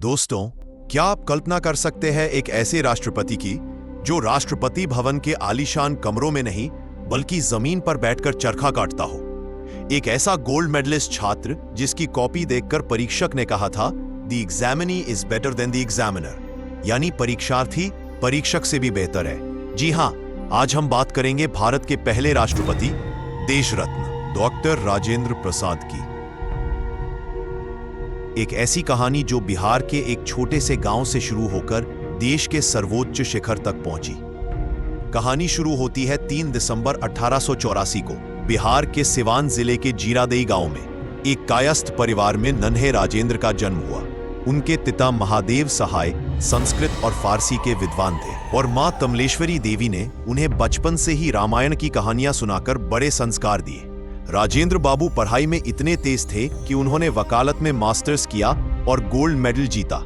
दोस्तों, क्या आप कल्पना कर सकते हैं एक ऐसे राष्ट्रपति की जो राष्ट्रपति भवन के आलीशान कमरों में नहीं बल्कि जमीन पर बैठकर चरखा काटता हो। एक ऐसा गोल्ड मेडलिस्ट छात्र जिसकी कॉपी देखकर परीक्षक ने कहा था, the examinee is better than the examiner, यानी परीक्षार्थी परीक्षक से भी बेहतर है। जी हां, आज हम बात करेंगे भारत के पहले राष्ट्रपति देश रत्न डॉक्टर राजेंद्र प्रसाद की। एक ऐसी कहानी जो बिहार के एक छोटे से गांव से शुरू होकर देश के सर्वोच्च शिखर तक पहुंची। कहानी शुरू होती है 3 दिसंबर 1884 को बिहार के सिवान जिले के जीरादेई गांव में। एक कायस्थ परिवार में नन्हे राजेंद्र का जन्म हुआ। उनके पिता महादेव सहाय संस्कृत और फारसी के विद्वान थे और मां तमलेश्वरी देवी ने उन्हें बचपन से ही रामायण की कहानियां सुनाकर बड़े संस्कार दिए। राजेंद्र बाबू पढ़ाई में इतने तेज थे कि उन्होंने वकालत में मास्टर्स किया और गोल्ड मेडल जीता।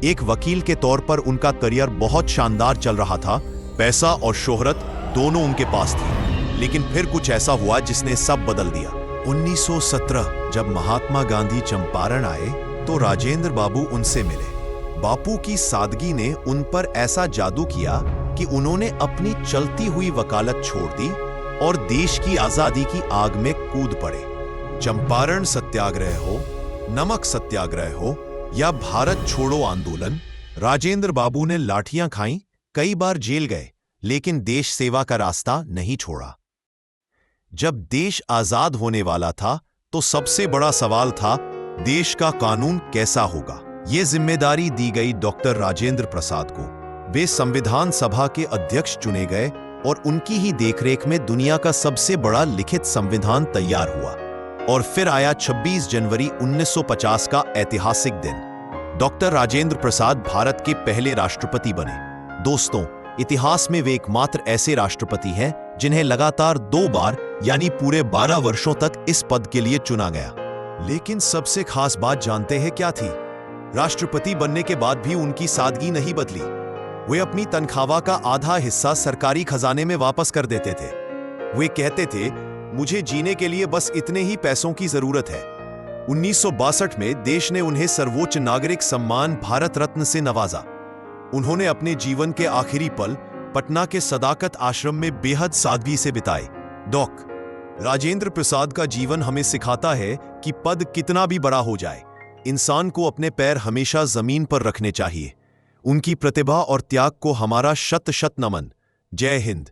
एक वकील के तौर पर उनका करियर बहुत शानदार चल रहा था। पैसा और शोहरत दोनों उनके पास थी, लेकिन फिर कुछ ऐसा हुआ जिसने सब बदल दिया। 1917 जब महात्मा गांधी चंपारण आए तो राजेंद्र बाबू उनसे मिले। बापू की सादगी ने उन पर ऐसा जादू किया कि उन्होंने अपनी चलती हुई वकालत छोड़ दी और देश की आजादी की आग में कूद पड़े। चंपारण सत्याग्रह हो, नमक सत्याग्रह हो या भारत छोड़ो आंदोलन, राजेंद्र बाबू ने लाठियां खाईं, कई बार जेल गए, लेकिन देश सेवा का रास्ता नहीं छोड़ा। जब देश आजाद होने वाला था तो सबसे बड़ा सवाल था, देश का कानून कैसा होगा। यह जिम्मेदारी दी गई डॉक्टर राजेंद्र प्रसाद को। वे संविधान सभा के अध्यक्ष चुने गए और उनकी ही देखरेख में दुनिया का सबसे बड़ा लिखित संविधान तैयार हुआ। और फिर आया 26 जनवरी 1950 का ऐतिहासिक दिन। डॉक्टर राजेंद्र प्रसाद भारत के पहले राष्ट्रपति बने। दोस्तों, इतिहास में वे एकमात्र ऐसे राष्ट्रपति हैं जिन्हें लगातार 2 बार यानी पूरे 12 वर्षों तक इस पद के लिए चुना गया। लेकिन सबसे खास बात जानते हैं क्या थी? राष्ट्रपति बनने के बाद भी उनकी सादगी नहीं बदली। वे अपनी तनख्वाह का आधा हिस्सा सरकारी खजाने में वापस कर देते थे। वे कहते थे, मुझे जीने के लिए बस इतने ही पैसों की जरूरत है। 1962 में देश ने उन्हें सर्वोच्च नागरिक सम्मान भारत रत्न से नवाजा। उन्होंने अपने जीवन के आखिरी पल पटना के सदाकत आश्रम में बेहद सादगी से बिताए। डॉ. राजेंद्र प्रसाद का जीवन हमें सिखाता है कि पद कितना भी बड़ा हो जाए, इंसान को अपने पैर हमेशा जमीन पर रखने चाहिए। उनकी प्रतिभा और त्याग को हमारा शत शत नमन। जय हिंद।